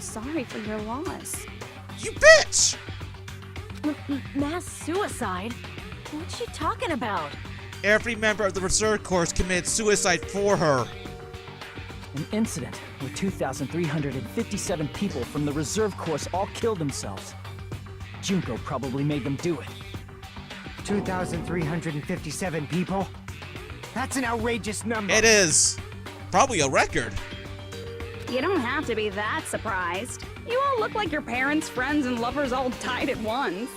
Sorry for your loss. You bitch! Mass suicide? What's she talking about? Every member of the reserve corps committed suicide for her. An incident where 2,357 people from the reserve corps all killed themselves. Junko probably made them do it. 2,357 people? That's an outrageous number. It is. Probably a record. You don't have to be that surprised. You all look like your parents, friends, and lovers all died at once.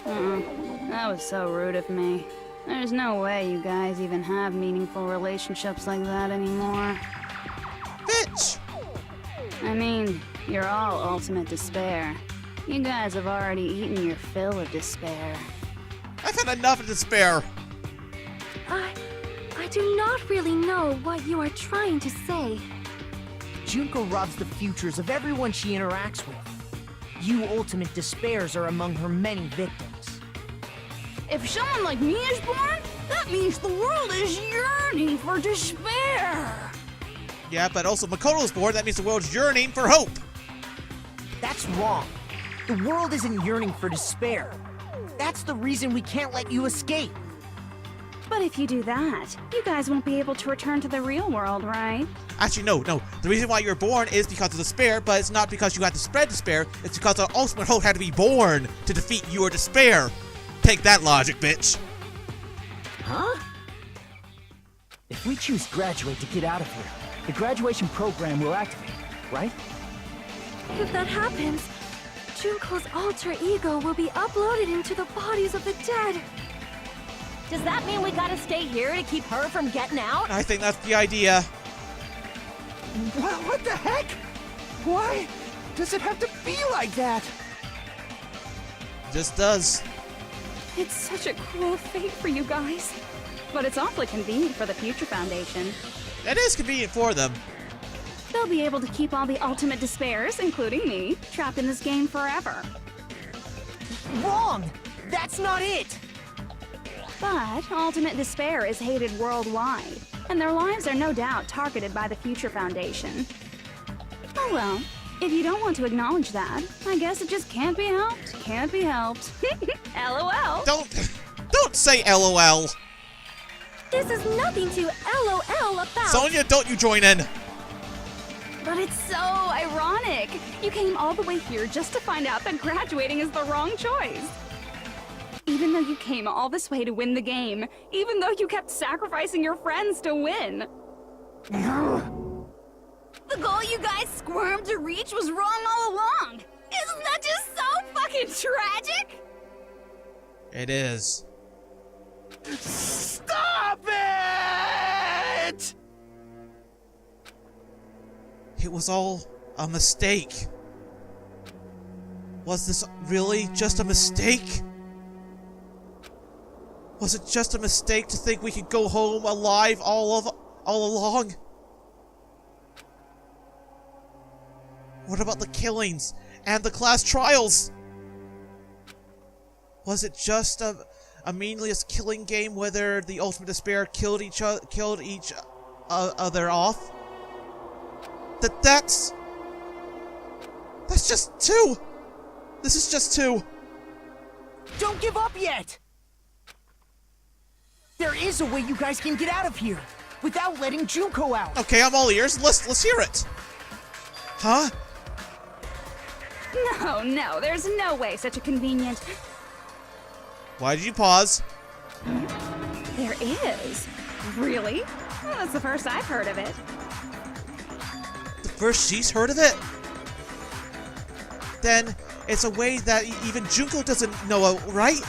That was so rude of me. There's no way you guys even have meaningful relationships like that anymore. Bitch! I mean, you're all ultimate despair. You guys have already eaten your fill of despair. I've had enough of despair. I do not really know what you are trying to say. Junko robs the futures of everyone she interacts with. You ultimate despairs are among her many victims. If someone like me is born, that means the world is yearning for despair. Yeah, but also Makoto's born, that means the world's yearning for hope. That's wrong. The world isn't yearning for despair. That's the reason we can't let you escape. But if you do that, you guys won't be able to return to the real world, right? Actually, no. The reason why you're born is because of despair, but it's not because you had to spread despair. It's because the ultimate hope had to be born to defeat your despair. Take that logic, bitch. Huh? If we choose graduate to get out of here, the graduation program will activate, right? If that happens, Junko's alter ego will be uploaded into the bodies of the dead. Does that mean we gotta stay here to keep her from getting out? I think that's the idea. What the heck? Why does it have to be like that? Just does. It's such a cruel fate for you guys. But it's awfully convenient for the Future Foundation. That is convenient for them. They'll be able to keep all the ultimate despairs, including me, trapped in this game forever. Wrong! That's not it! But ultimate despair is hated worldwide, and their lives are no doubt targeted by the Future Foundation. Oh well, if you don't want to acknowledge that, I guess it just can't be helped. Can't be helped. LOL. Don't say LOL. This is nothing to LOL about. Sonya, don't you join in. But it's so ironic. You came all the way here just to find out that graduating is the wrong choice. Even though you came all this way to win the game, even though you kept sacrificing your friends to win. The goal you guys squirmed to reach was wrong all along. Isn't that just so fucking tragic? It is. Stop it! It was all a mistake. Was this really just a mistake? Was it just a mistake to think we could go home alive all along? What about the killings and the class trials? Was it just a meaningless killing game whether the Ultimate Despair killed each other off? That's just 2. This is just 2. Don't give up yet! There is a way you guys can get out of here without letting Junko out. Okay, I'm all ears. Let's hear it. Huh? No, there's no way such a convenient... Why did you pause? There is. Really? Well, that's the first I've heard of it. The first she's heard of it? Then it's a way that even Junko doesn't know, right?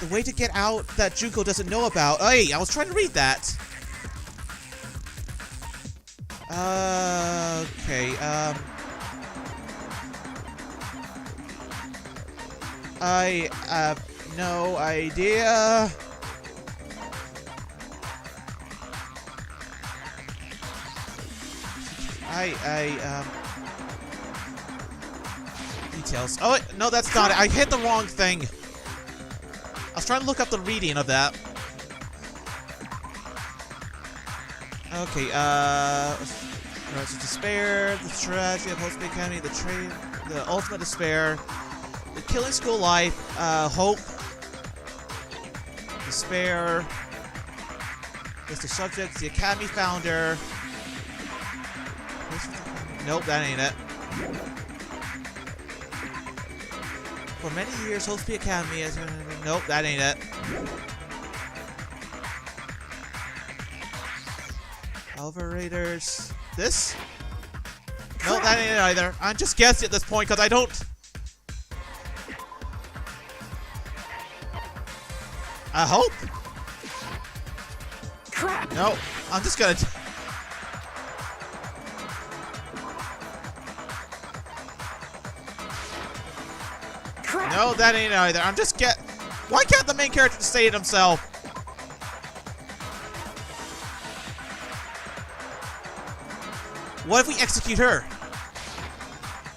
The way to get out that Junko doesn't know about. Hey, I was trying to read that. Okay, I have no idea. Details. Oh, no, that's not it. I hit the wrong thing. I was trying to look up the reading of that. Okay, Rise of Despair, the tragedy of Hope Academy, the Ultimate Despair, the Killing School Life, Hope, Despair, there's the subjects, the Academy Founder. Nope, that ain't it. For many years, Hope Academy has... Nope, that ain't it. Alva Raiders. This? No, that ain't it either. I'm just guessing at this point because I don't... I hope. Crap! No, I'm just gonna... Crap! No, that ain't it either. I'm just Why can't the main character just say it himself? What if we execute her?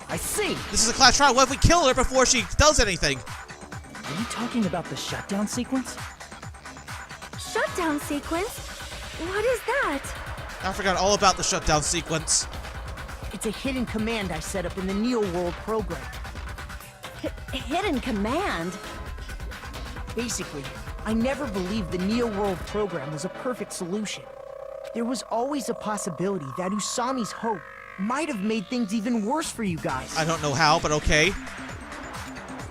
I see. This is a class trial. What if we kill her before she does anything? Are you talking about the shutdown sequence? Shutdown sequence? What is that? I forgot all about the shutdown sequence. It's a hidden command I set up in the Neo World program. Hidden command? Basically, I never believed the Neo World program was a perfect solution. There was always a possibility that Usami's hope might have made things even worse for you guys. I don't know how, but okay.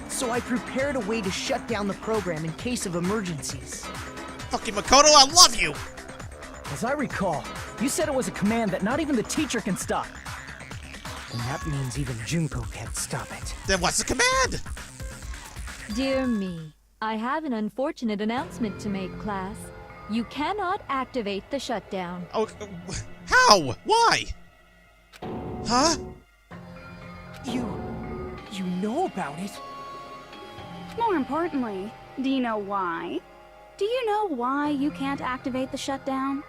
So I prepared a way to shut down the program in case of emergencies. Fucking Makoto, I love you! As I recall, you said it was a command that not even the teacher can stop. And that means even Junko can't stop it. Then what's the command? Dear me, I have an unfortunate announcement to make, class. You cannot activate the shutdown. Oh, how? Why? Huh? You know about it? More importantly, do you know why? Do you know why you can't activate the shutdown?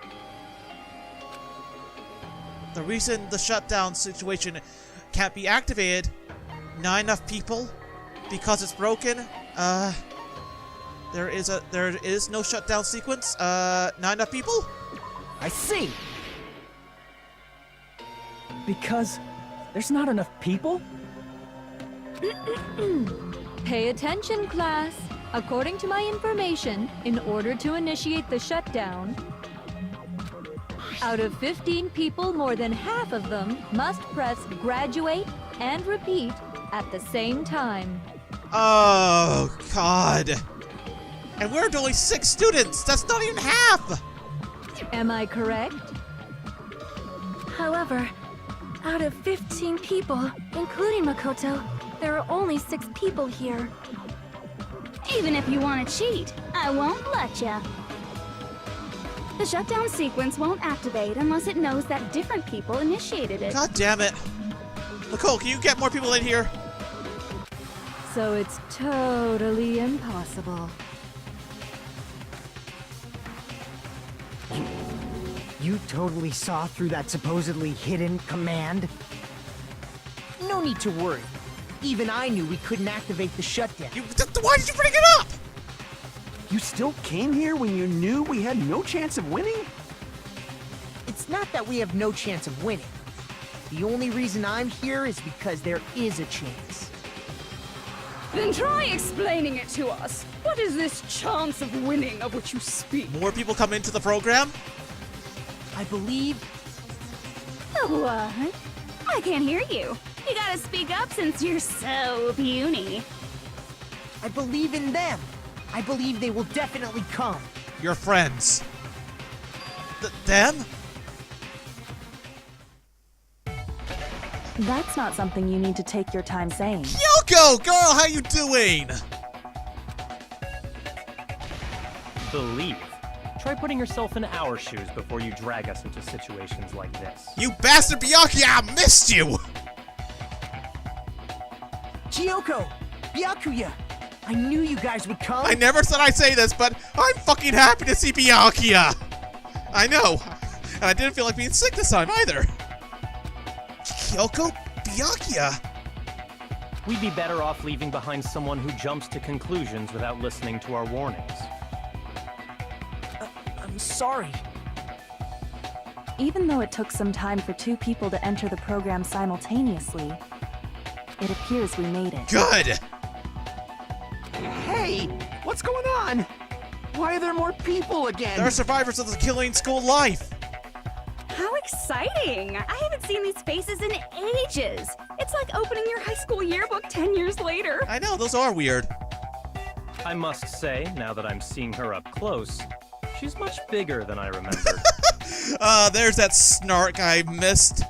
The reason the shutdown situation can't be activated, not enough people, because it's broken, there is no shutdown sequence, not enough people? I see. Because there's not enough people? Pay attention, class. According to my information, in order to initiate the shutdown, out of 15 people, more than half of them must press graduate and repeat at the same time. Oh, God. And we're only 6 students. That's not even half. Am I correct? However, out of 15 people, including Makoto, there are only 6 people here. Even if you want to cheat, I won't let ya. The shutdown sequence won't activate unless it knows that different people initiated it. God damn it. Nicole, can you get more people in here? So it's totally impossible. You totally saw through that supposedly hidden command? No need to worry. Even I knew we couldn't activate the shutdown. Why did you bring it up? You still came here when you knew we had no chance of winning? It's not that we have no chance of winning. The only reason I'm here is because there is a chance. Then try explaining it to us. What is this chance of winning of which you speak? More people come into the program? I believe What? I can't hear you. You gotta speak up since you're so puny. I believe in them. I believe they will definitely come. Your friends. Them? That's not something you need to take your time saying. Yoko, girl, how you doing? Believe. Try putting yourself in our shoes before you drag us into situations like this. You bastard Byakuya, I missed you! Chiyoko! Byakuya! I knew you guys would come! I never said I'd say this, but I'm fucking happy to see Byakuya! I know. And I didn't feel like being sick this time either. Kyoko? Byakuya? We'd be better off leaving behind someone who jumps to conclusions without listening to our warnings. I'm sorry. Even though it took some time for 2 people to enter the program simultaneously, it appears we made it. Good! Hey, what's going on? Why are there more people again? There are survivors of the killing school life! How exciting! I haven't seen these faces in ages. It's like opening your high school yearbook 10 years later. I know, those are weird. I must say, now that I'm seeing her up close, she's much bigger than I remembered. There's that snark I missed.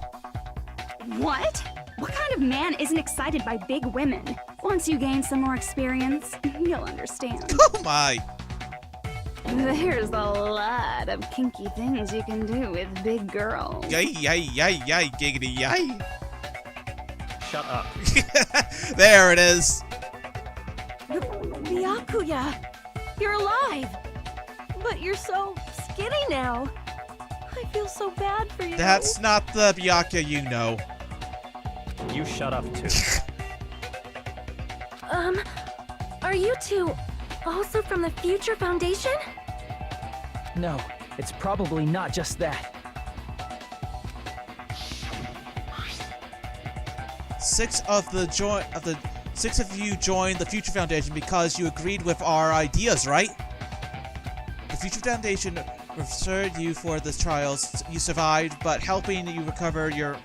What? What kind of man isn't excited by big women? Once you gain some more experience, you'll understand. Oh my! There's a lot of kinky things you can do with big girls. Yay, yay, yay, yay, giggity, yay. Shut up. There it is. Byakuya! You're alive! But you're so skinny now. I feel so bad for you. That's not the Byakuya you know. You shut up too. Are you two also from the Future Foundation? No, it's probably not just that. 6 of you joined the Future Foundation because you agreed with our ideas, right? The Future Foundation referred you for the trials. You survived, but helping you recover your...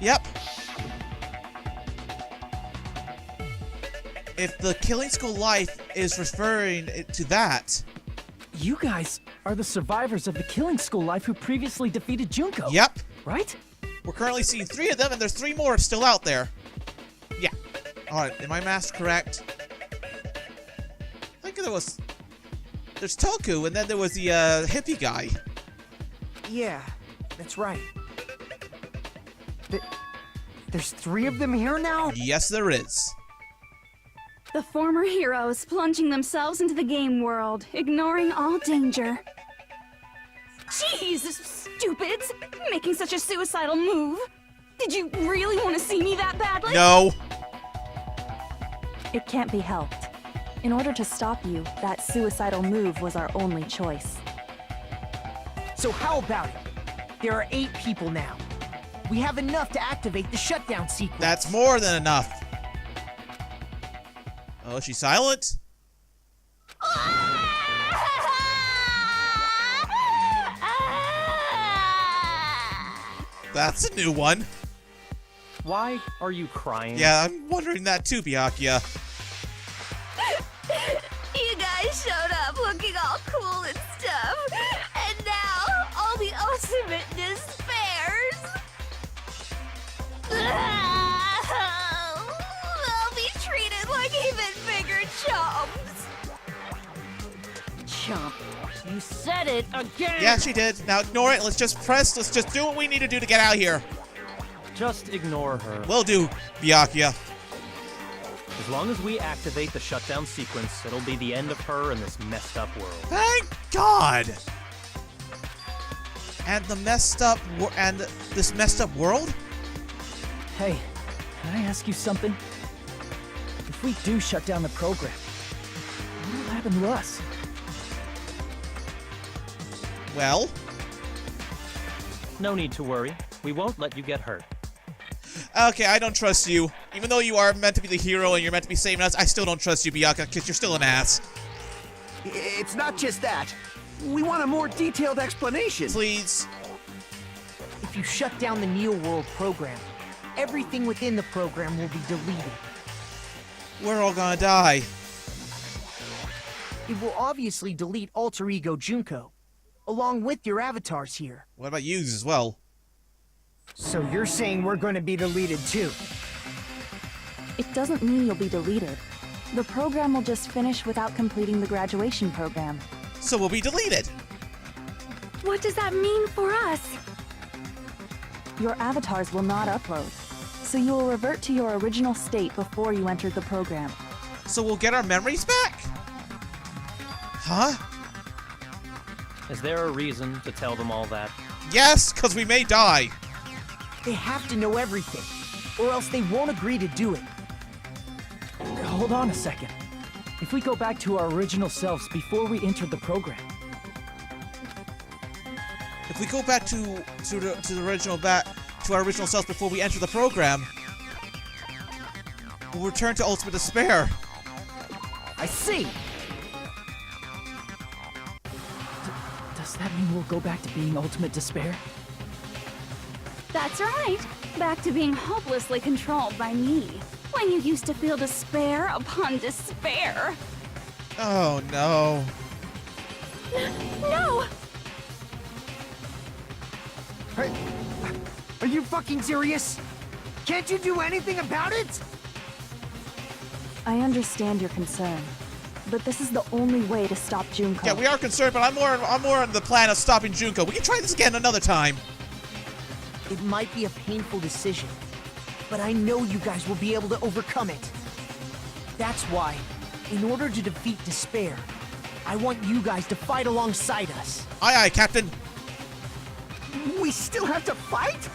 Yep. If the Killing School Life is referring to that... You guys are the survivors of the Killing School Life who previously defeated Junko. Yep. Right? We're currently seeing 3 of them, and there's 3 more still out there. Yeah. Alright, am my math correct? I think there was... There's Toku, and then there was the, hippie guy. Yeah, that's right. There's 3 of them here now? Yes, there is. The former heroes plunging themselves into the game world, ignoring all danger. Jeez, stupids! Making such a suicidal move. Did you really want to see me that badly? No. It can't be helped. In order to stop you, that suicidal move was our only choice. So how about it? There are 8 people now. We have enough to activate the shutdown sequence. That's more than enough. Oh, she's silent? That's a new one. Why are you crying? Yeah, I'm wondering that too, Byakuya. You guys showed up looking all cool and stuff, and now all the ultimate despairs. They'll be treated like even bigger chumps. Chump, you said it again. Yeah, she did. Now ignore it. Let's just do what we need to do to get out of here. Just ignore her. Will do, Byakuya. As long as we activate the shutdown sequence, it'll be the end of her in this messed up world. Thank God! And the this messed up world? Hey, can I ask you something? If we do shut down the program, what will happen to us? Well? No need to worry. We won't let you get hurt. Okay, I don't trust you. Even though you are meant to be the hero and you're meant to be saving us, I still don't trust you, Byakuya, because you're still an ass. It's not just that. We want a more detailed explanation. Please. If you shut down the Neo World program, everything within the program will be deleted. We're all gonna die. It will obviously delete Alter Ego Junko, along with your avatars here. What about yous as well? So you're saying we're going to be deleted too? It doesn't mean you'll be deleted. The program will just finish without completing the graduation program. So we'll be deleted. What does that mean for us? Your avatars will not upload, so you will revert to your original state before you entered the program. So we'll get our memories back? Huh? Is there a reason to tell them all that? Yes, because we may die. They have to know everything, or else they won't agree to do it. Hold on a second. If we go back to our original selves before we entered the program, If we go back to our original selves before we enter the program, we'll return to ultimate despair. I see! does that mean we'll go back to being ultimate despair? That's right. Back to being hopelessly controlled by me. When you used to feel despair upon despair. Oh no. No! Are you fucking serious? Can't you do anything about it? I understand your concern, but this is the only way to stop Junko. Yeah, we are concerned, but I'm more on the plan of stopping Junko. We can try this again another time. It might be a painful decision, but I know you guys will be able to overcome it. That's why, in order to defeat despair, I want you guys to fight alongside us. Aye, aye, Captain. We still have to fight?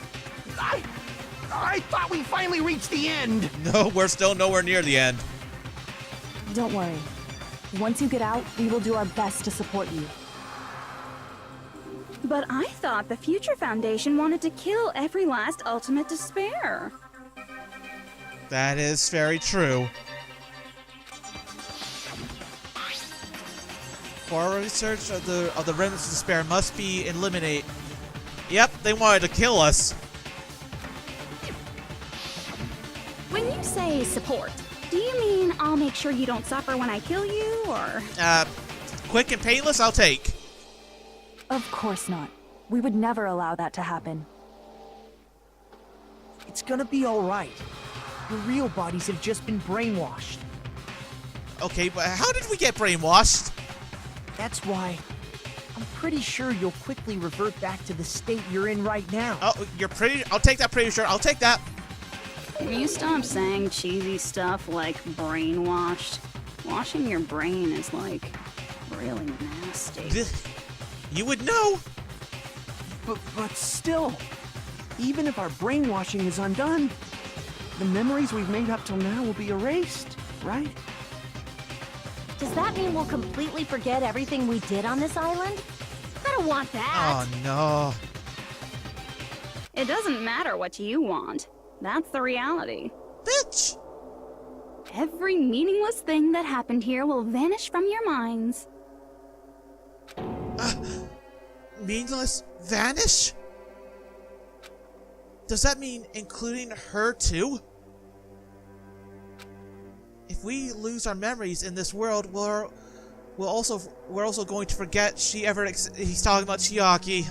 I thought we finally reached the end. No, we're still nowhere near the end. Don't worry. Once you get out, we will do our best to support you. But I thought the Future Foundation wanted to kill every last ultimate despair. That is very true. For our research of the remnants of despair must be eliminated. Yep, they wanted to kill us. When you say support, do you mean I'll make sure you don't suffer when I kill you, or...? Quick and painless, I'll take. Of course not. We would never allow that to happen. It's gonna be alright. Your real bodies have just been brainwashed. Okay, but how did we get brainwashed? That's why I'm pretty sure you'll quickly revert back to the state you're in right now. Oh, you're pretty... I'll take that pretty sure. I'll take that. Will you stop saying cheesy stuff like brainwashed? Washing your brain is, like, really nasty. You would know. But still, even if our brainwashing is undone, the memories we've made up till now will be erased, right? Does that mean we'll completely forget everything we did on this island? I don't want that. Oh, no. It doesn't matter what you want. That's the reality. Bitch! Every meaningless thing that happened here will vanish from your minds. Meaningless vanish? Does that mean including her too? If we lose our memories in this world, we're also going to forget she ever he's talking about Chiaki.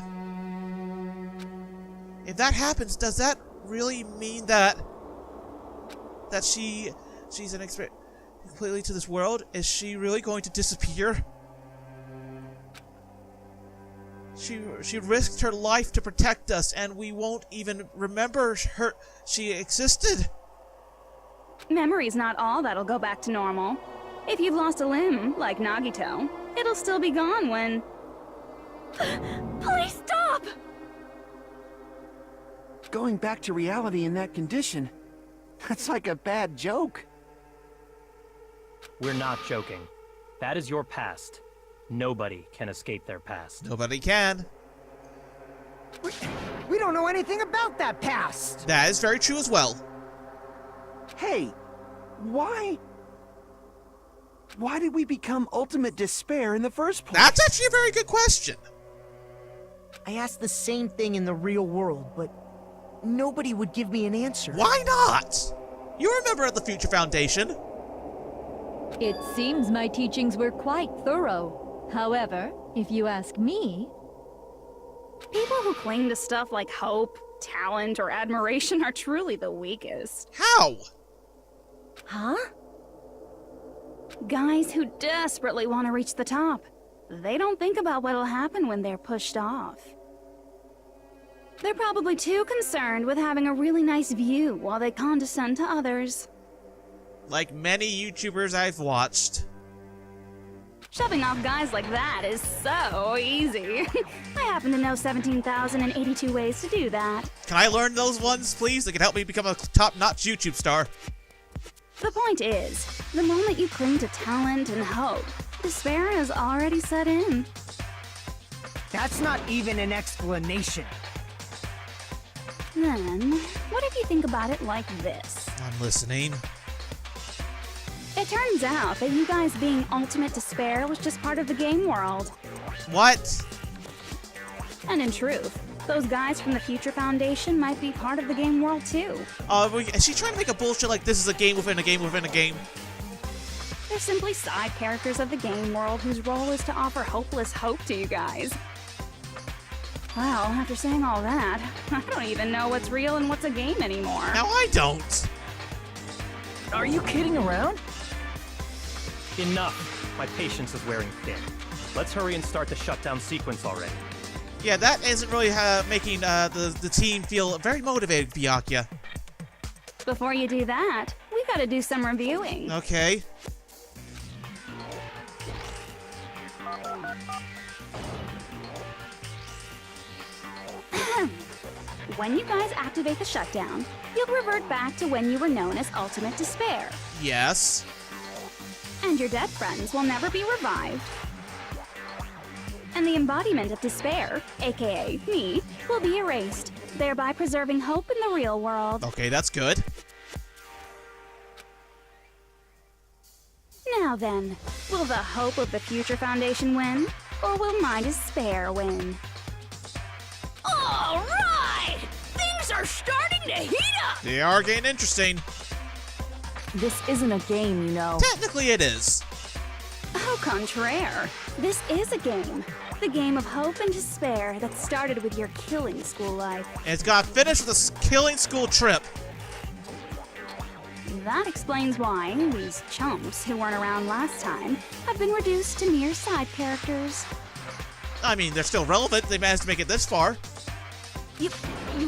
If that happens, does that really mean that she's an expert completely to this world? Is she really going to disappear? She risked her life to protect us, and we won't even remember she existed. Memory's not all that'll go back to normal. If you've lost a limb, like Nagito, it'll still be gone when... Please stop! Going back to reality in that condition, that's like a bad joke. We're not joking. That is your past. Nobody can escape their past. Nobody can. We don't know anything about that past! That is very true as well. Hey, why did we become ultimate despair in the first place? That's actually a very good question. I asked the same thing in the real world, but nobody would give me an answer. Why not? You're a member of the Future Foundation. It seems my teachings were quite thorough. However, if you ask me, People who cling to stuff like hope, talent, or admiration are truly the weakest. How? Huh? Guys who desperately want to reach the top. They don't think about what'll happen when they're pushed off. They're probably too concerned with having a really nice view while they condescend to others. Like many YouTubers I've watched. Shoving off guys like that is so easy. I happen to know 17,082 ways to do that. Can I learn those ones, please? That can help me become a top-notch YouTube star. The point is, the moment you cling to talent and hope, despair has already set in. That's not even an explanation. Then, what if you think about it like this? I'm listening. It turns out that you guys being ultimate despair was just part of the game world. What? And in truth, those guys from the Future Foundation might be part of the game world too. Is she trying to make a bullshit like this is a game within a game within a game? They're simply side characters of the game world whose role is to offer hopeless hope to you guys. Well, after saying all that, I don't even know what's real and what's a game anymore. Now I don't. Are you kidding around? Enough. My patience is wearing thin. Let's hurry and start the shutdown sequence already. Yeah, that isn't really making the team feel very motivated, Byakuya. Before you do that, we gotta do some reviewing. Okay. When you guys activate the shutdown, you'll revert back to when you were known as Ultimate Despair. Yes. And your dead friends will never be revived. And the embodiment of despair, aka me, will be erased, thereby preserving hope in the real world. Okay, that's good. Now then, will the hope of the Future Foundation win? Or will my despair win? All right! Things are starting to heat up! They are getting interesting. This isn't a game, you know. Technically it is. Au contraire, this is a game. The game of hope and despair that started with your killing school life. And it's got finished with a killing school trip. That explains why these chumps who weren't around last time have been reduced to mere side characters. I mean, they're still relevant. They managed to make it this far. You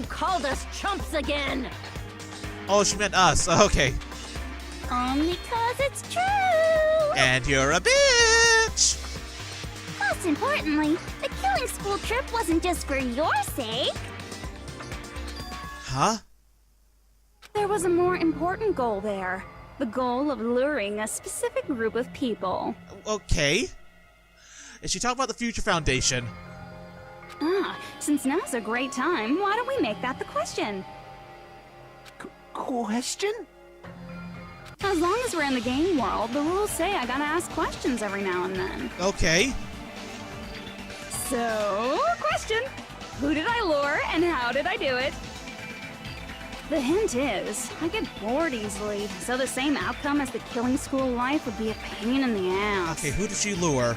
called us chumps again! Oh, she meant us. Okay. Only 'cause it's true! And you're a bitch! Most importantly, the killing school trip wasn't just for your sake. Huh? There was a more important goal there. The goal of luring a specific group of people. Okay. Is she talking about the Future Foundation? Since now's a great time, why don't we make that the question? Question? As long as we're in the game world, the rules say I gotta ask questions every now and then. Okay. So, question. Who did I lure and how did I do it? The hint is, I get bored easily, so the same outcome as the killing school life would be a pain in the ass. Okay, who did she lure?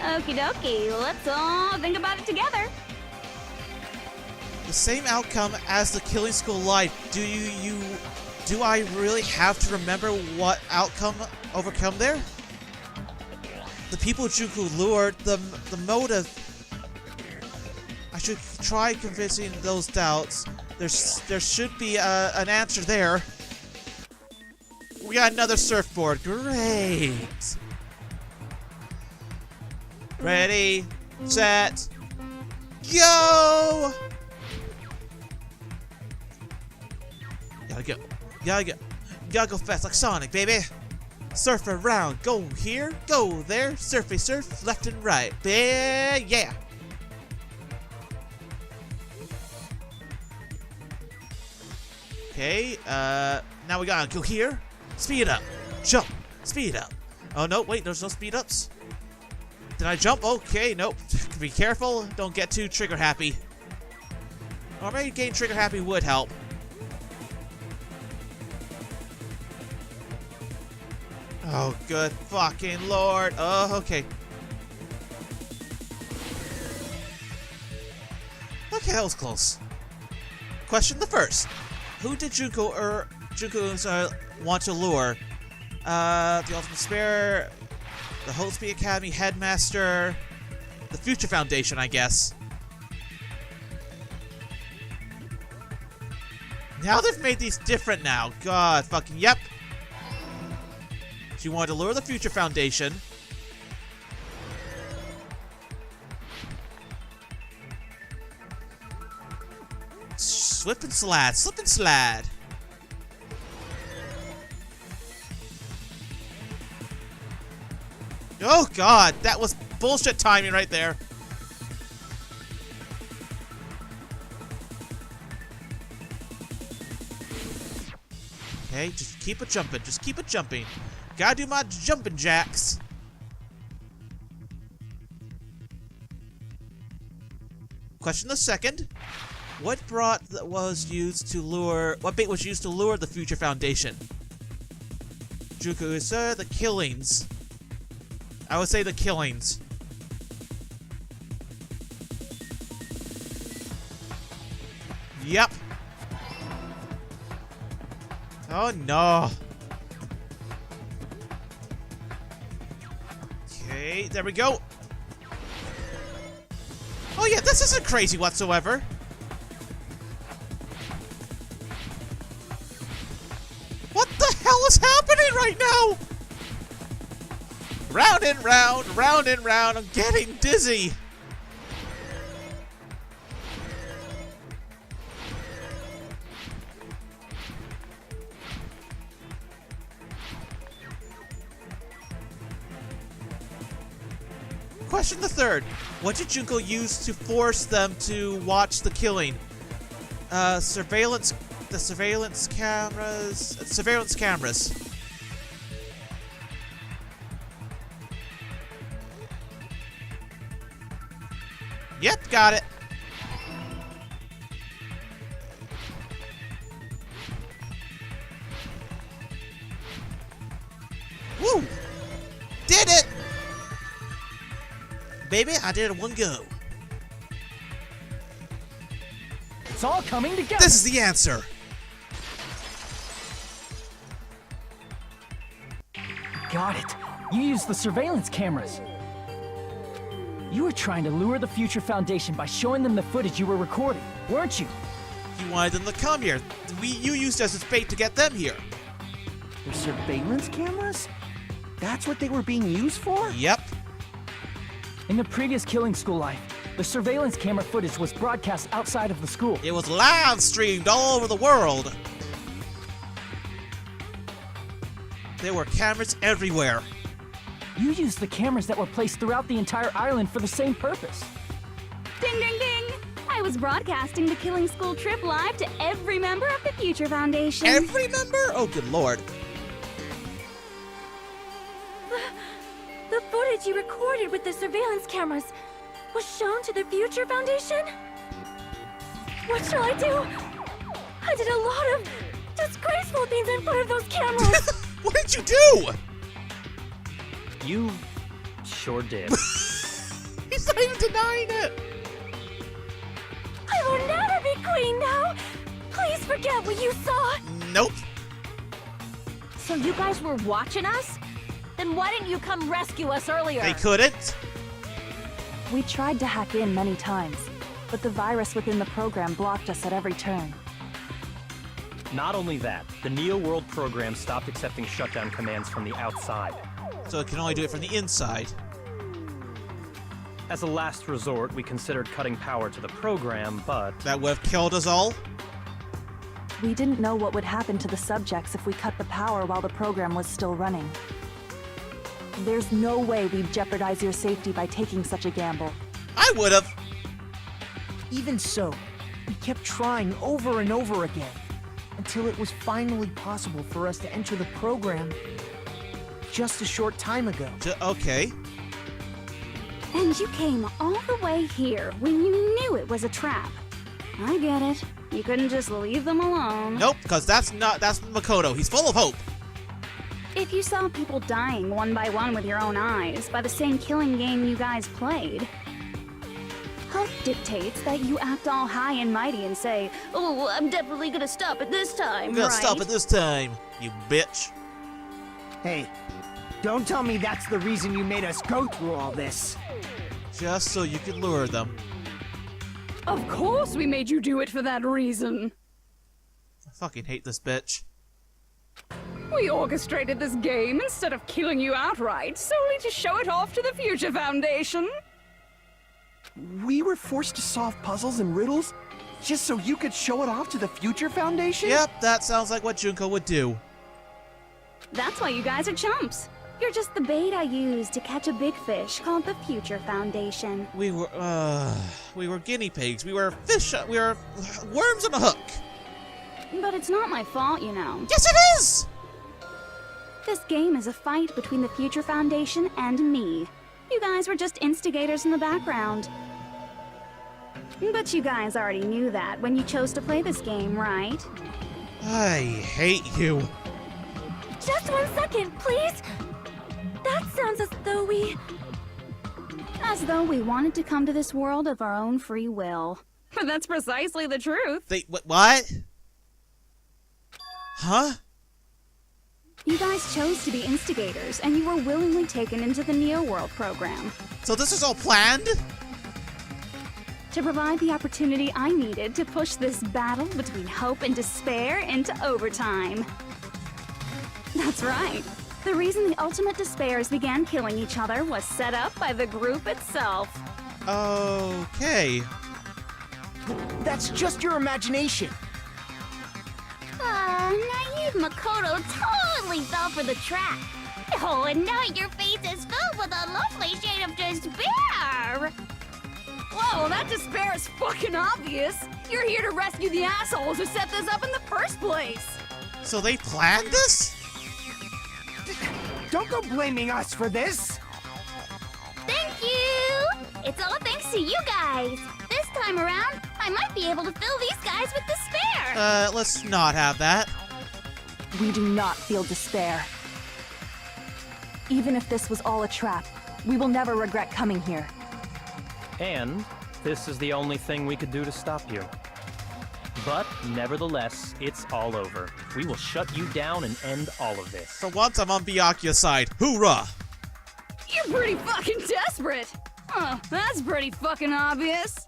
Okie dokie, let's all think about it together. The same outcome as the killing school life. Do I really have to remember what outcome overcome there? The people Juku lured, the motive. I should try convincing those doubts. There should be an answer there. We got another surfboard. Great. Ready, set, go! Gotta go. Gotta go. Gotta go fast like Sonic, baby. Surf around. Go here, go there. Surfy surf, left and right. Yeah. Okay, now we gotta go here. Speed up. Jump. Speed up. Oh, no, wait, there's no speed ups. Did I jump? Okay, nope. Be careful. Don't get too trigger happy. Or maybe getting trigger happy would help. Oh, good fucking lord. Oh, okay. Okay, that was close. Question the first. Who did Junko want to lure? The Ultimate Spare, the Holdsby Academy Headmaster, the Future Foundation, I guess. Now they've made these different now. God, fucking yep. She wanted to lure the Future Foundation. Slip and slide, slip and slide. Oh god, that was bullshit timing right there. Okay, just keep it jumping, just keep it jumping. Gotta do my jumping jacks. Question the second. What bait was used to lure the Future Foundation? Juku Usa, the killings. I would say the killings. Yep. Oh no. Okay, there we go. Oh yeah, this isn't crazy whatsoever. What the hell is happening right now? Round and round, round and round. I'm getting dizzy. Question the third. What did Junko use to force them to watch the killing? Surveillance cameras. Yep, got it. Woo! Did it! Baby, I did it in one go. It's all coming together. This is the answer. Got it. You used the surveillance cameras. You were trying to lure the Future Foundation by showing them the footage you were recording, weren't you? You wanted them to come here. You used us as bait to get them here. The surveillance cameras? That's what they were being used for? Yep. In the previous Killing School life, the surveillance camera footage was broadcast outside of the school. It was live streamed all over the world. There were cameras everywhere. You used the cameras that were placed throughout the entire island for the same purpose. Ding, ding, ding! I was broadcasting the Killing School trip live to every member of the Future Foundation. Every member? Oh, good lord. The footage you recorded with the surveillance cameras was shown to the Future Foundation? What shall I do? I did a lot of disgraceful things in front of those cameras. What did you do? You sure did. He's not even denying it. I will never be queen now. Please forget what you saw. Nope. So you guys were watching us? Then why didn't you come rescue us earlier? They couldn't. We tried to hack in many times, but the virus within the program blocked us at every turn. Not only that, the Neo World program stopped accepting shutdown commands from the outside. So it can only do it from the inside. As a last resort, we considered cutting power to the program, but... That would have killed us all? We didn't know what would happen to the subjects if we cut the power while the program was still running. There's no way we'd jeopardize your safety by taking such a gamble. I would have. Even so, we kept trying over and over again, until it was finally possible for us to enter the program just a short time ago. Okay. And you came all the way here when you knew it was a trap. I get it. You couldn't just leave them alone. Nope, because that's Makoto. He's full of hope. If you saw people dying one by one with your own eyes by the same killing game you guys played, hope dictates that you act all high and mighty and say, "Oh, I'm definitely gonna stop it this time, I'm gonna right?" stop it this time, you bitch. Hey, don't tell me that's the reason you made us go through all this. Just so you could lure them. Of course we made you do it for that reason. I fucking hate this bitch. We orchestrated this game instead of killing you outright, solely to show it off to the Future Foundation. We were forced to solve puzzles and riddles just so you could show it off to the Future Foundation? Yep, that sounds like what Junko would do. That's why you guys are chumps. You're just the bait I used to catch a big fish called the Future Foundation. We were guinea pigs. We were fish. We were worms on a hook. But it's not my fault, you know. Yes, it is! This game is a fight between the Future Foundation and me. You guys were just instigators in the background. But you guys already knew that when you chose to play this game, right? I hate you. Just 1 second, please. That sounds as though we... As though we wanted to come to this world of our own free will. But that's precisely the truth. What? Huh? You guys chose to be instigators, and you were willingly taken into the Neo World program. So this is all planned? To provide the opportunity I needed to push this battle between hope and despair into overtime. That's right. The reason the ultimate despairs began killing each other was set up by the group itself. Okay. That's just your imagination. Naive Makoto totally fell for the trap. Oh, and now your face is filled with a lovely shade of despair. Whoa, that despair is fucking obvious. You're here to rescue the assholes who set this up in the first place. So they planned this? Don't go blaming us for this. Thank you. It's all thanks to you guys. This time around, I might be able to fill these guys with despair. Let's not have that. We do not feel despair. Even if this was all a trap, we will never regret coming here. And this is the only thing we could do to stop you. But nevertheless, it's all over. We will shut you down and end all of this. For once, I'm on Byakuya's side. Hoorah! You're pretty fucking desperate. Oh, that's pretty fucking obvious.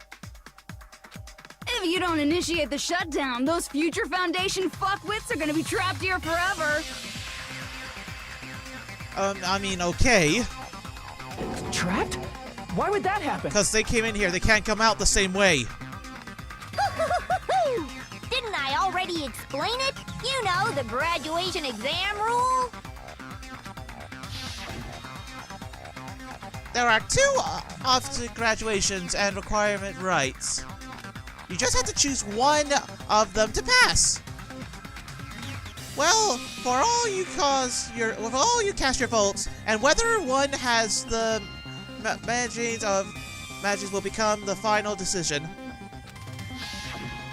If you don't initiate the shutdown, those Future Foundation fuckwits are gonna be trapped here forever. I mean, okay. Trapped? Why would that happen? Because they came in here, they can't come out the same way. Didn't I already explain it? You know, the graduation exam rule. There are two opposite graduations and requirement rights. You just have to choose one of them to pass. Well, for all you cast your votes, and whether one has the magics will become the final decision.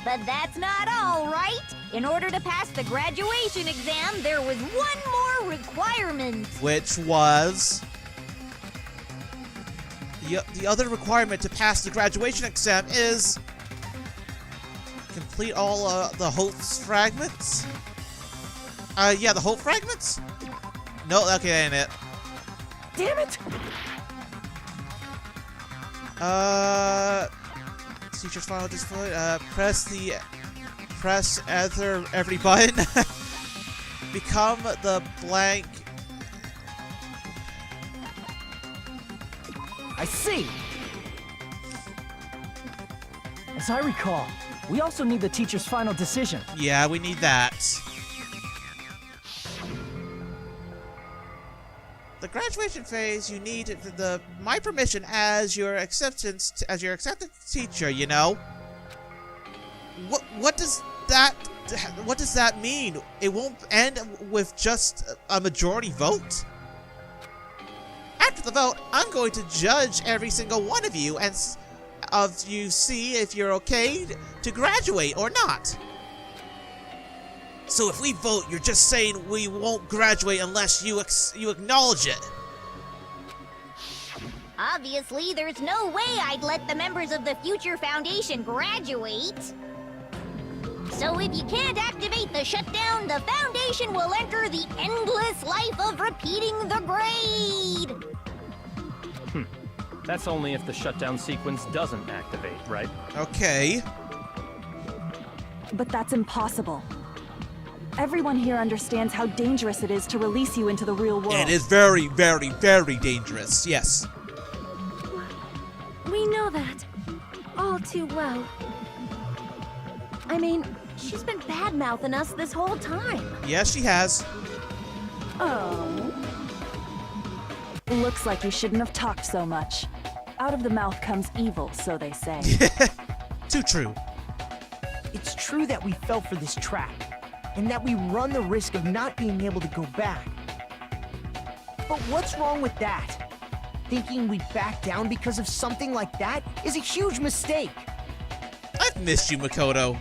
But that's not all, right? In order to pass the graduation exam, there was one more requirement. Which was the other requirement to pass the graduation exam is complete all the hope fragments. Yeah, the hope fragments. No, okay, that ain't it. Damn it! Teacher's final display. Press the press every button. Become the blank. I see! As I recall, we also need the teacher's final decision. Yeah, we need that. The graduation phase, you need my permission as your accepted teacher, you know? What does that mean? It won't end with just a majority vote? After the vote, I'm going to judge every single one of you and see if you're okay to graduate or not. So if we vote, you're just saying we won't graduate unless you acknowledge it. Obviously, there's no way I'd let the members of the Future Foundation graduate. So if you can't activate the shutdown, the Foundation will enter the endless life of repeating the grade. That's only if the shutdown sequence doesn't activate, right? Okay. But that's impossible. Everyone here understands how dangerous it is to release you into the real world. It is very, very, very dangerous, yes. We know that. All too well. I mean, she's been bad-mouthing us this whole time. Yes, she has. Oh. Looks like you shouldn't have talked so much. Out of the mouth comes evil, so they say. Too true. It's true that we fell for this trap, and that we run the risk of not being able to go back. But what's wrong with that? Thinking we'd back down because of something like that is a huge mistake. I've missed you, Makoto.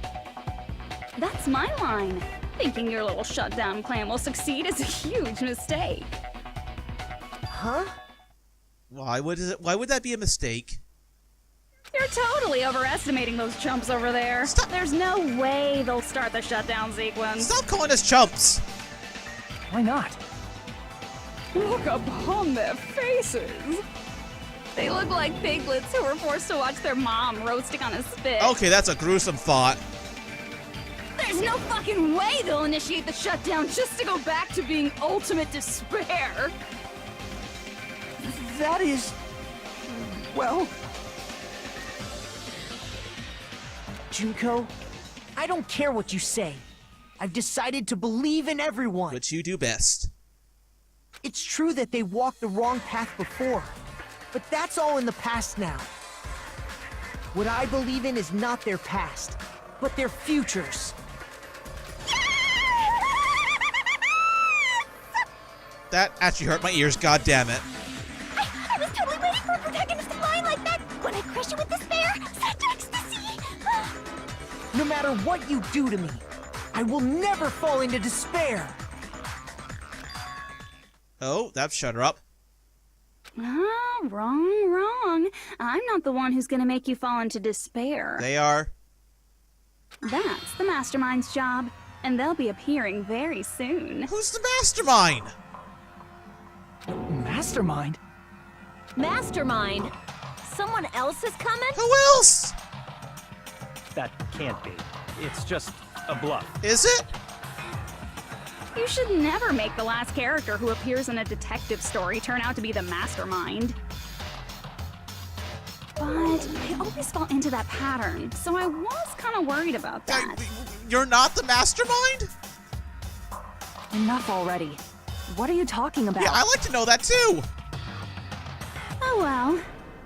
That's my line. Thinking your little shutdown plan will succeed is a huge mistake. Huh? Why would that be a mistake? You're totally overestimating those chumps over there. Stop. There's no way they'll start the shutdown sequence. Stop calling us chumps! Why not? Look upon their faces. They look like piglets who were forced to watch their mom roasting on a spit. Okay, that's a gruesome thought. There's no fucking way they'll initiate the shutdown just to go back to being ultimate despair. That is... well... Junko, I don't care what you say. I've decided to believe in everyone. Which you do best. It's true that they walked the wrong path before, but that's all in the past now. What I believe in is not their past, but their futures. That actually hurt my ears, god damn it. I was totally waiting for a protagonist to line like that when I crush you with despair, such ecstasy. No matter what you do to me, I will never fall into despair. Oh, that shut her up. Ah, wrong. I'm not the one who's gonna make you fall into despair. They are. That's the Mastermind's job, and they'll be appearing very soon. Who's the mastermind? Mastermind? Mastermind? Someone else is coming? Who else? That can't be. It's just a bluff. Is it? You should never make the last character who appears in a detective story turn out to be the mastermind. But I always fall into that pattern, so I was kind of worried about that. You're not the mastermind? Enough already. What are you talking about? Yeah, I like to know that too. Oh well,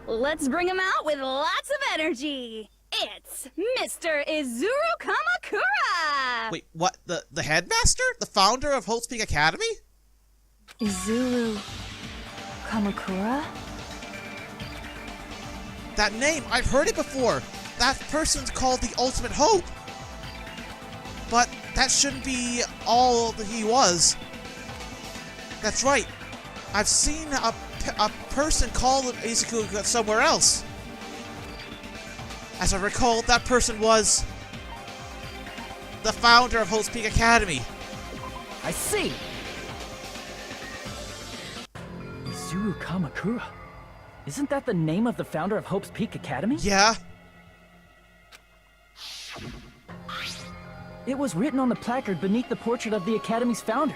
let's bring him out with lots of energy. It's Mr. Izuru Kamakura! Wait, what? The headmaster? The founder of Hope's Peak Academy? Izuru Kamakura? That name, I've heard it before. That person's called the Ultimate Hope. But that shouldn't be all that he was. That's right. I've seen a person called Izuku somewhere else. As I recall, that person was the founder of Hope's Peak Academy. I see. Izuru Kamakura. Isn't that the name of the founder of Hope's Peak Academy? Yeah. It was written on the placard beneath the portrait of the Academy's founder.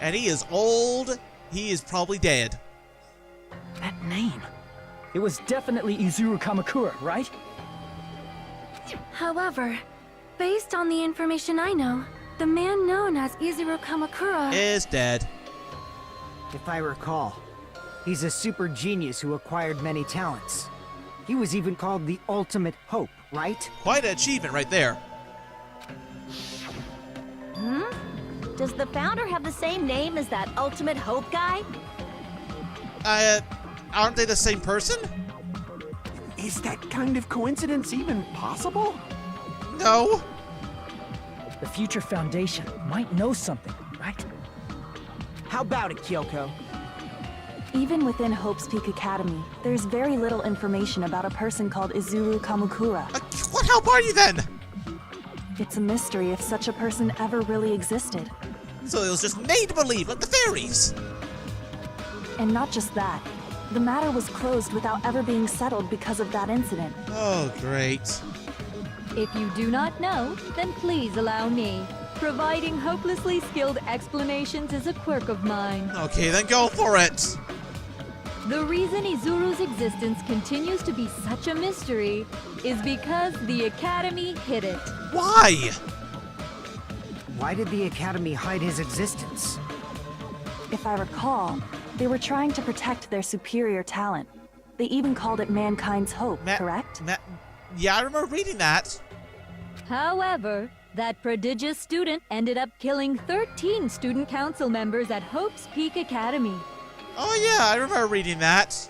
And he is old. He is probably dead. That name. It was definitely Izuru Kamakura, right? However, based on the information I know, the man known as Izuru Kamakura Is dead. If I recall, he's a super genius who acquired many talents. He was even called the Ultimate Hope, right? Quite an achievement right there. Does the founder have the same name as that Ultimate Hope guy? Aren't they the same person? Is that kind of coincidence even possible? No. The Future Foundation might know something, right? How about it, Kyoko? Even within Hope's Peak Academy, there's very little information about a person called Izuru Kamakura. What help are you then? It's a mystery if such a person ever really existed. So it was just made to believe, like the fairies. And not just that. The matter was closed without ever being settled because of that incident. Oh, great. If you do not know, then please allow me. Providing hopelessly skilled explanations is a quirk of mine. Okay, then go for it. The reason Izuru's existence continues to be such a mystery is because the Academy hid it. Why? Why did the Academy hide his existence? If I recall, they were trying to protect their superior talent. They even called it mankind's hope, correct? Yeah, I remember reading that. However, that prodigious student ended up killing 13 student council members at Hope's Peak Academy. Oh yeah, I remember reading that.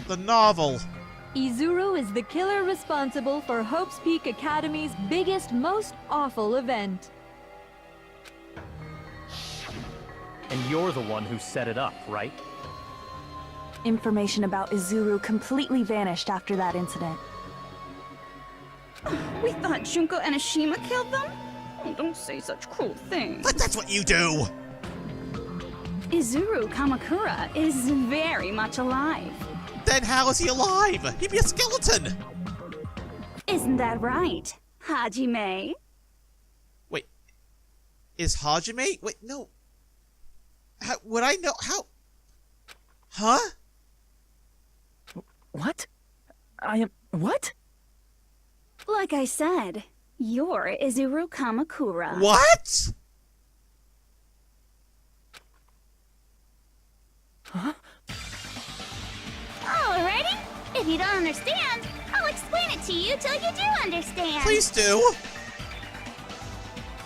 The novel. Izuru is the killer responsible for Hope's Peak Academy's biggest, most awful event. And you're the one who set it up, right? Information about Izuru completely vanished after that incident. We thought Junko and Ashima killed them? Oh, don't say such cruel things. But that's what you do. Izuru Kamakura is very much alive. Then how is he alive? He'd be a skeleton. Isn't that right, Hajime? Wait. Is Hajime? Wait, no. How would I know? How? Huh? What? I am... what? Like I said, you're Izuru Kamakura. What? Huh? Alrighty. If you don't understand, I'll explain it to you till you do understand. Please do.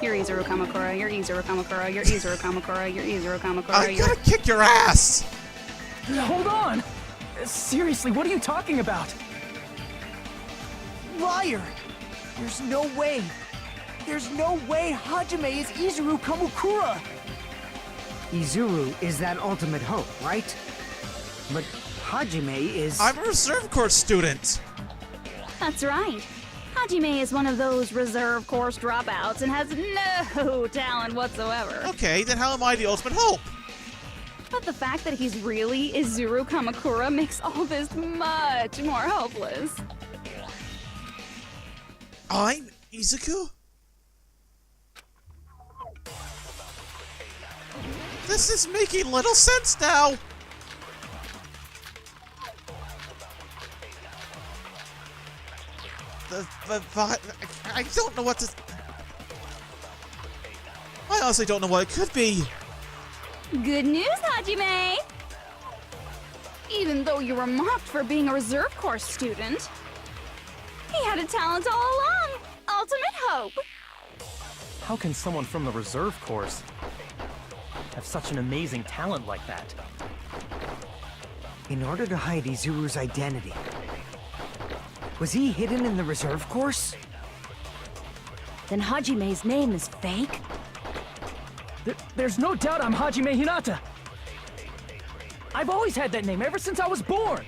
You're Izuru Kamakura, you're Izuru Kamakura, you're Izuru Kamakura, you're Izuru Kamakura, I'm gonna kick your ass. Hold on! Seriously, what are you talking about? Liar! There's no way! There's no way Hajime is Izuru Kamakura! Izuru is that ultimate hope, right? But Hajime is... I'm a reserve course student. That's right. Hajime is one of those reserve course dropouts and has no talent whatsoever. Okay, then how am I the ultimate hope? But the fact that he's really Izuru Kamakura makes all this much more hopeless. I'm Izuku? This is making little sense now. I don't know what to... I honestly don't know what it could be. Good news, Hajime! Even though you were mocked for being a reserve course student, he had a talent all along! Ultimate hope! How can someone from the reserve course have such an amazing talent like that? In order to hide Izuru's identity, was he hidden in the reserve course? Then Hajime's name is fake? There's no doubt I'm Hajime Hinata. I've always had that name ever since I was born.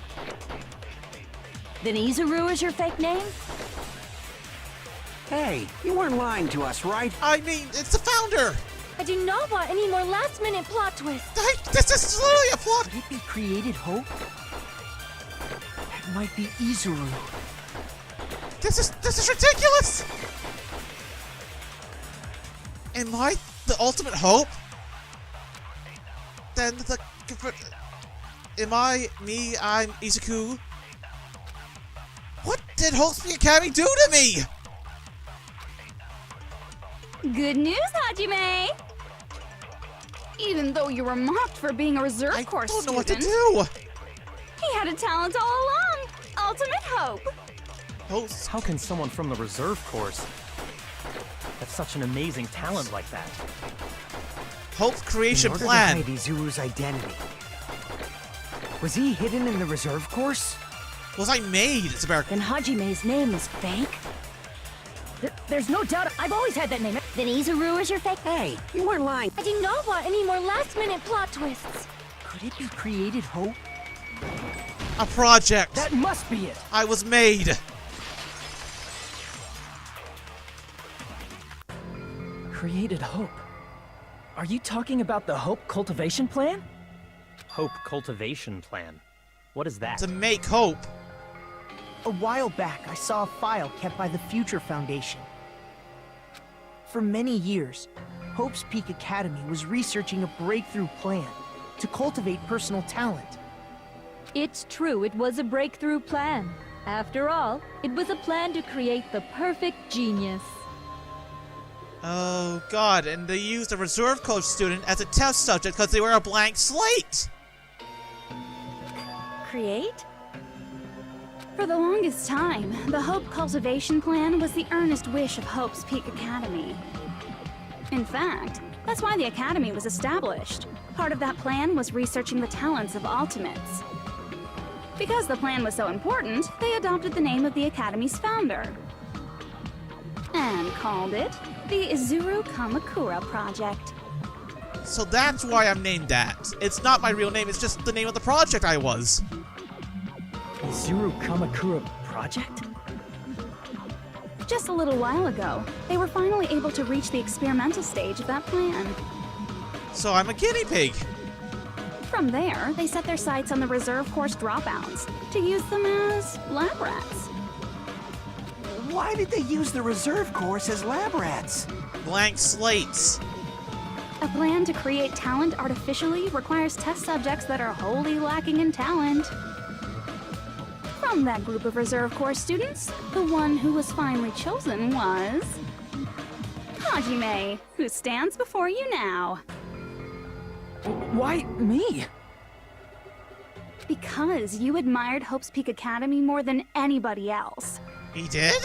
Then Izuru is your fake name? Hey, you weren't lying to us, right? I mean, it's the founder. I do not want any more last-minute plot twists. This is literally a plot. Could it be created hope? That might be Izuru. This is ridiculous. Am I the ultimate hope? Then I'm Izuku. What did Hope's Peak Academy do to me? Good news, Hajime! Even though you were mocked for being a reserve course I don't know student, what to do. he had a talent all along. Ultimate hope. Hope's How can someone from the reserve course have such an amazing talent like that? creation In order plan. to hide Izuru's identity. Was he hidden in the reserve course? Was I made? It's about Then Hajime's name is fake? There's no doubt. I've always had that name. Then Izuru is your fake? Hey, you weren't lying. I do not want any more last-minute plot twists. Could it be created Hope? a project. That must be it. I was made. Created hope. Are you talking about the Hope Cultivation Plan? Hope Cultivation Plan. What is that? To make hope. A while back, I saw a file kept by the Future Foundation. For many years, Hope's Peak Academy was researching a breakthrough plan to cultivate personal talent. It's true, it was a breakthrough plan. After all, it was a plan to create the perfect genius. Oh god, and they used a reserve coach student as a test subject because they were a blank slate! Create? For the longest time, the Hope Cultivation Plan was the earnest wish of Hope's Peak Academy. In fact, that's why the Academy was established. Part of that plan was researching the talents of Ultimates. Because the plan was so important, they adopted the name of the Academy's founder. And called it the Izuru Kamakura Project. So that's why I'm named that. It's not my real name, it's just the name of the project I was. Izuru Kamakura Project? Just a little while ago, they were finally able to reach the experimental stage of that plan. So I'm a guinea pig. From there, they set their sights on the reserve course dropouts to use them as lab rats. Why did they use the reserve course as lab rats? Blank slates. A plan to create talent artificially requires test subjects that are wholly lacking in talent. From that group of reserve course students, the one who was finally chosen was Hajime, who stands before you now. Why me? Because you admired Hope's Peak Academy more than anybody else. He did?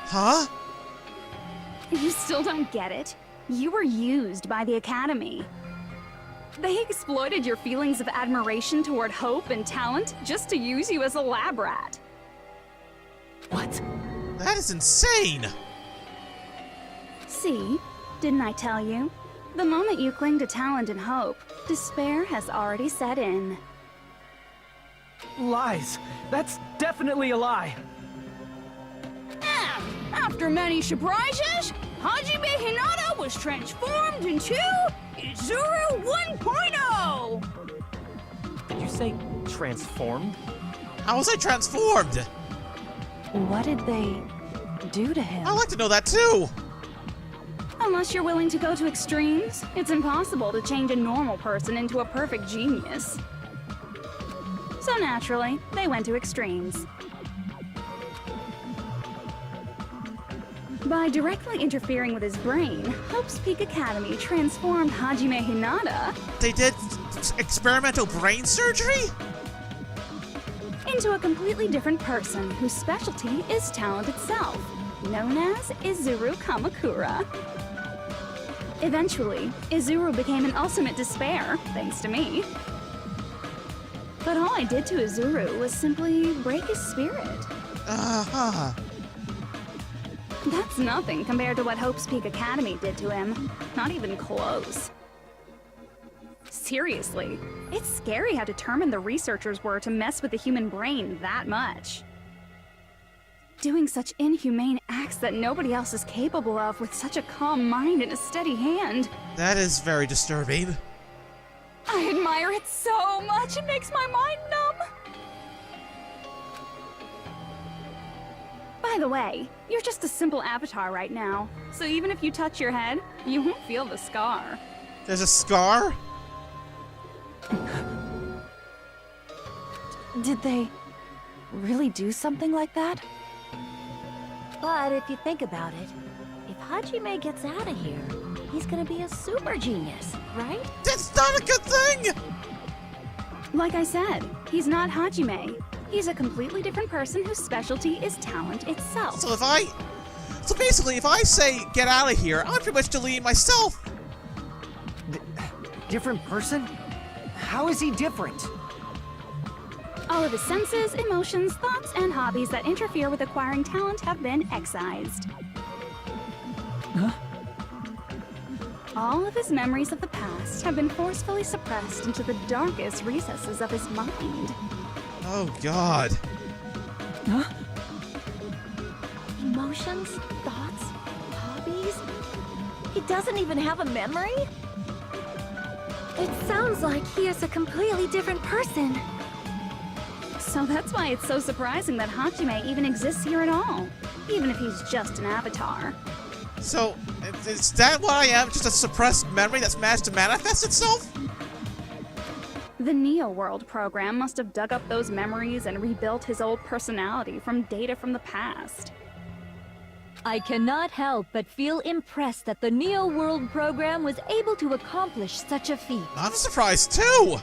Huh? You still don't get it? You were used by the Academy. They exploited your feelings of admiration toward hope and talent just to use you as a lab rat. What? That is insane! See? Didn't I tell you? The moment you cling to talent and hope, despair has already set in. Lies. That's definitely a lie. After many surprises, Hajime Hinata was transformed into Izuru 1.0! Did you say transformed? How was I transformed? What did they do to him? I'd like to know that too! Unless you're willing to go to extremes, it's impossible to change a normal person into a perfect genius. So naturally, they went to extremes. By directly interfering with his brain, Hope's Peak Academy transformed Hajime Hinata They did experimental brain surgery? into a completely different person whose specialty is talent itself, known as Izuru Kamakura. Eventually, Izuru became an ultimate despair, thanks to me. But all I did to Izuru was simply break his spirit. Uh-huh. That's nothing compared to what Hope's Peak Academy did to him. Not even close. Seriously, it's scary how determined the researchers were to mess with the human brain that much. Doing such inhumane acts that nobody else is capable of with such a calm mind and a steady hand. That is very disturbing. I admire it so much, it makes my mind numb. But By the way, you're just a simple avatar right now, so even if you touch your head, you won't feel the scar. There's a scar? Did they really do something like that? But if you think about it, if Hajime gets out of here, he's gonna be a super genius, right? That's not a good thing! Like I said, he's not Hajime. He's a completely different person whose specialty is talent itself. So basically, if I say get out of here, I'm pretty much deleting myself. Different person? How is he different? All of his senses, emotions, thoughts, and hobbies that interfere with acquiring talent have been excised. Huh? All of his memories of the past have been forcefully suppressed into the darkest recesses of his mind. Oh, God. Huh? Emotions, thoughts, hobbies? He doesn't even have a memory? It sounds like he is a completely different person. So that's why it's so surprising that Hajime even exists here at all, even if he's just an avatar. So, is that what I am? Just a suppressed memory that's managed to manifest itself? The Neo World program must have dug up those memories and rebuilt his old personality from data from the past. I cannot help but feel impressed that the Neo World program was able to accomplish such a feat. I'm surprised too!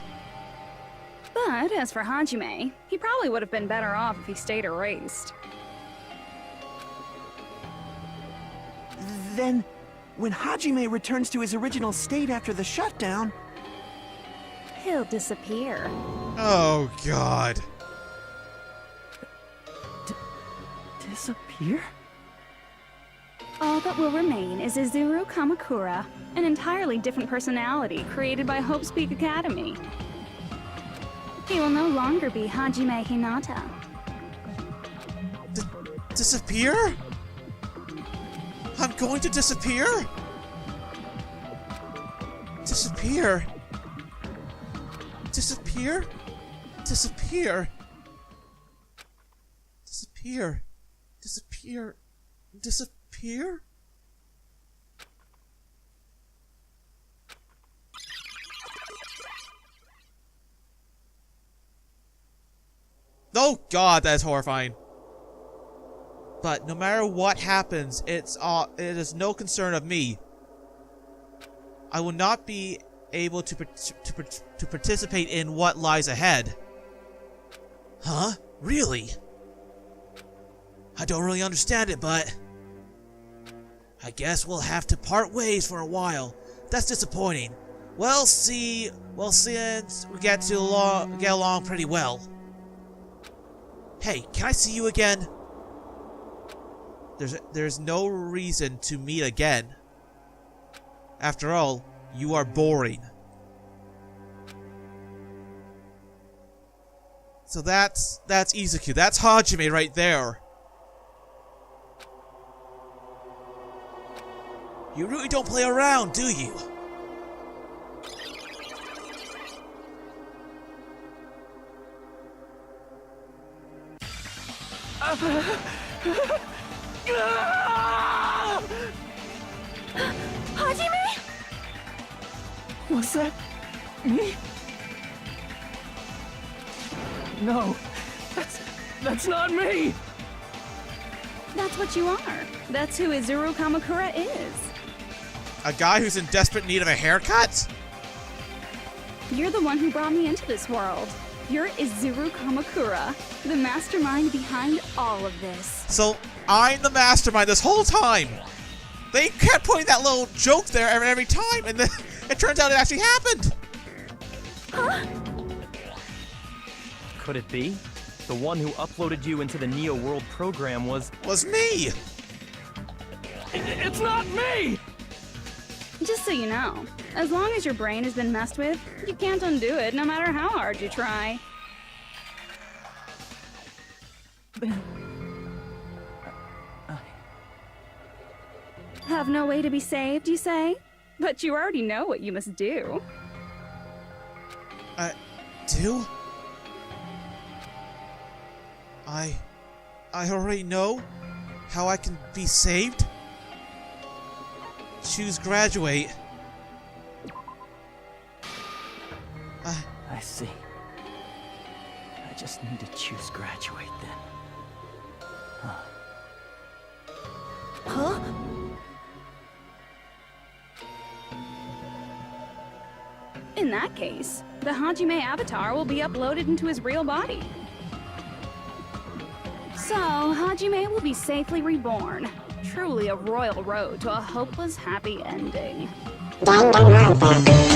But as for Hajime, he probably would have been better off if he stayed erased. Then, when Hajime returns to his original state after the shutdown, He'll disappear. Oh, God. Disappear? All that will remain is Izuru Kamakura, an entirely different personality created by Hope's Peak Academy. He will no longer be Hajime Hinata. Disappear? I'm going to disappear? Disappear? Disappear? Disappear? Disappear? Disappear? Disappear? Oh God, that is horrifying. But no matter what happens, it is no concern of me. I will not be able to participate in what lies ahead. Huh? Really? I don't really understand it, but I guess we'll have to part ways for a while. That's disappointing. Well, since we get along pretty well. Hey, can I see you again? There's no reason to meet again. After all, you are boring. So that's Izuku. That's Hajime right there. You really don't play around, do you? Hajime? Was that me? No, that's not me! That's what you are. That's who Izuru Kamakura is. A guy who's in desperate need of a haircut? You're the one who brought me into this world. You're Izuru Kamakura, the mastermind behind all of this. So, I'm the mastermind this whole time! They kept putting that little joke there every time, and then it turns out it actually happened! Huh? Could it be? The one who uploaded you into the Neo World program was me! It's not me! Just so you know, as long as your brain has been messed with, you can't undo it no matter how hard you try. Have no way to be saved, you say? But you already know what you must do. Do? I already know? how I can be saved? Choose graduate. I see. I just need to choose graduate then. Huh? In that case, the Hajime avatar will be uploaded into his real body. So, Hajime will be safely reborn. Truly a royal road to a hopeless, happy ending. Danganronpa.